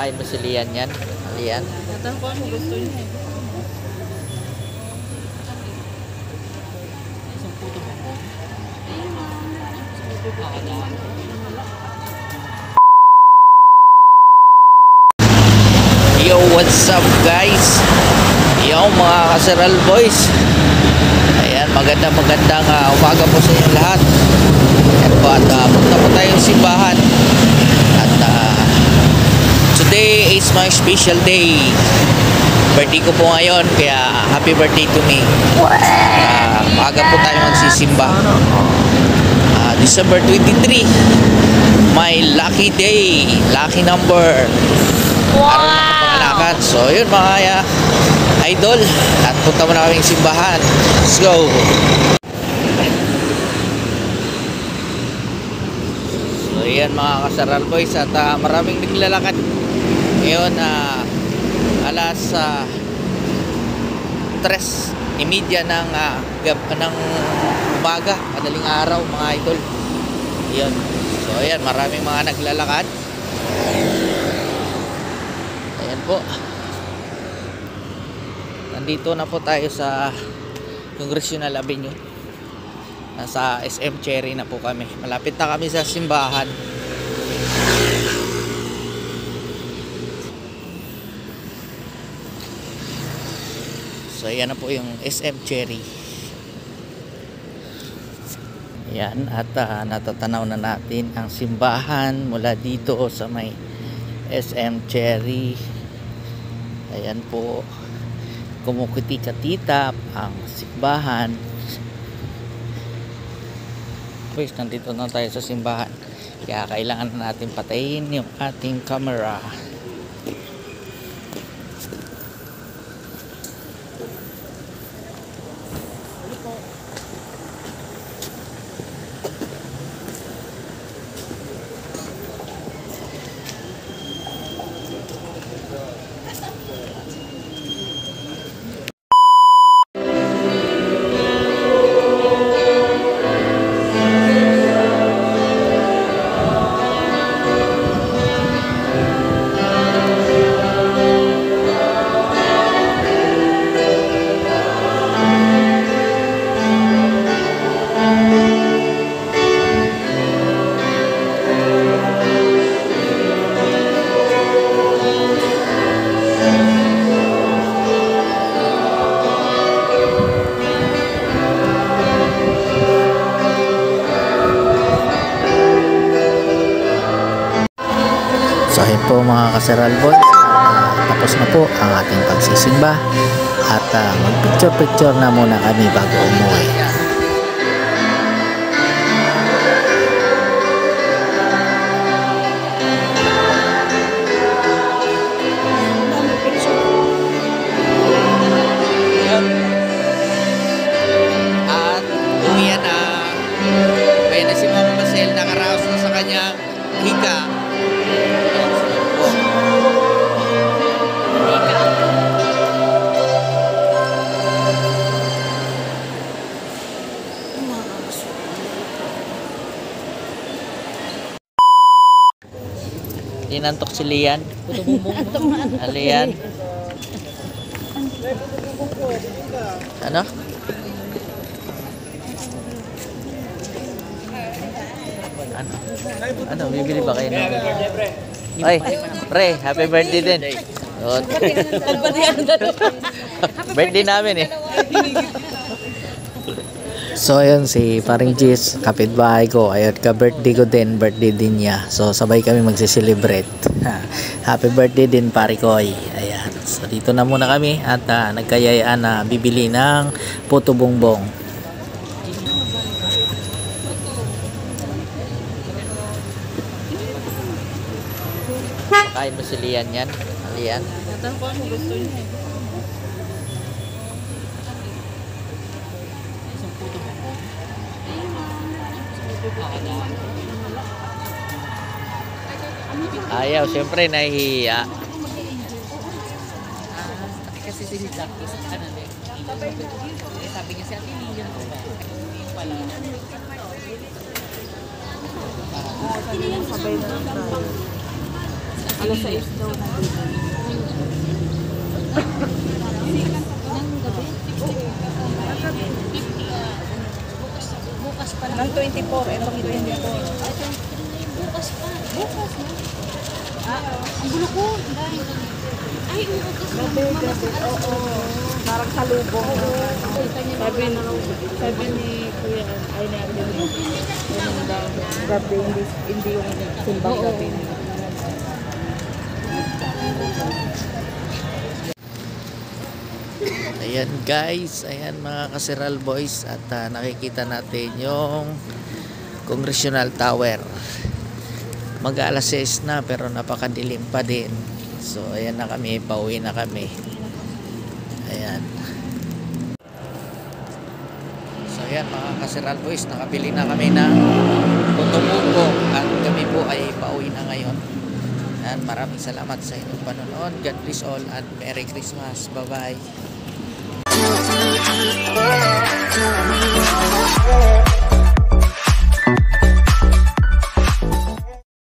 Kain mo si Lian yan? Lian? Natanong ko ano gusto niya eh. Isang puto ba? Yo, what's up guys? Yo mga Kaseral Boys. Ayan, magandang umaga po sa inyo lahat. Ayan po, at punta po tayong simbahan. At today is my special day. Birthday ko po ngayon, kaya happy birthday to me. Maaga po tayo magsisimba. December 23, my lucky day, lucky number. Araw ng kapanganakan. So yun mga idol, at punta mo na kaming simbahan. Let's go. So yan mga Kaseral Boys, at maraming naglalakad ngayon. Alas 3:30 ng umaga, madaling araw mga idol. Yun. So ayan, maraming mga naglalakad. Ayan po. Nandito na po tayo sa Congressional Avenue. Nasa SM Cherry na po kami. Malapit na kami sa simbahan. So ayan na po yung SM Cherry. Ayan, at natatanaw na natin ang simbahan mula dito sa may SM Cherry. Ayan po, kumukuti-katitap ang simbahan. Guys, nandito na tayo sa simbahan, kaya kailangan na natin patayin yung ating camera. So ayun po mga Kaseral Boys, tapos na po ang ating pagsisimba, at mag-picture na muna kami bago umuwi. At uwi na. Kaya na si Mama Marcel, nakaraos na sa kanyang higa. Tinantok si Lian. Lian. Ano? Ano? Bibili ba kayo ng... Ay, pre, happy birthday din. Birthday namin eh. So ayun, si paring Jis, kapitbahay ko, ayun, ka-birthday ko din, birthday din niya. So sabay kami magse-celebrate. Happy birthday din pare ko. Ayan. So dito na muna kami, at nagkayayaan na bibili ng puto bongbong. Kain mo si Lian yan? Lian? Natanong ko ano gusto niya eh. Isang puto ba? Ayaw, siyempre nahihiya. Kasi si Jackie, ano din. Sabi niya si Ate Lilian ko ba? Yung pala. Sabay na lang tayo. Alas 6 daw na dito. Bukas pa lang. Ng 24, etong 24. Bukas pa. Bukas na. Ang gulo ko. Ay, bukas na. Gabi. Oo. Parang salubong. Sabi ni Kuya, ay ni Ate Lee. Gabi, hindi yung simbang gabi. Ayan guys, ayan mga kasiral boys, at nakikita natin yung Congressional Tower. Mag-alas 6 na pero napakadilim pa din. So ayan na kami, pauwi na kami. Ayan. So ayan mga kasiral boys, nakabili na kami ng puto-puto at kami po ay pauwi na ngayon. Ayan, maraming salamat sa inyong panonood. God bless all and Merry Christmas. Bye bye.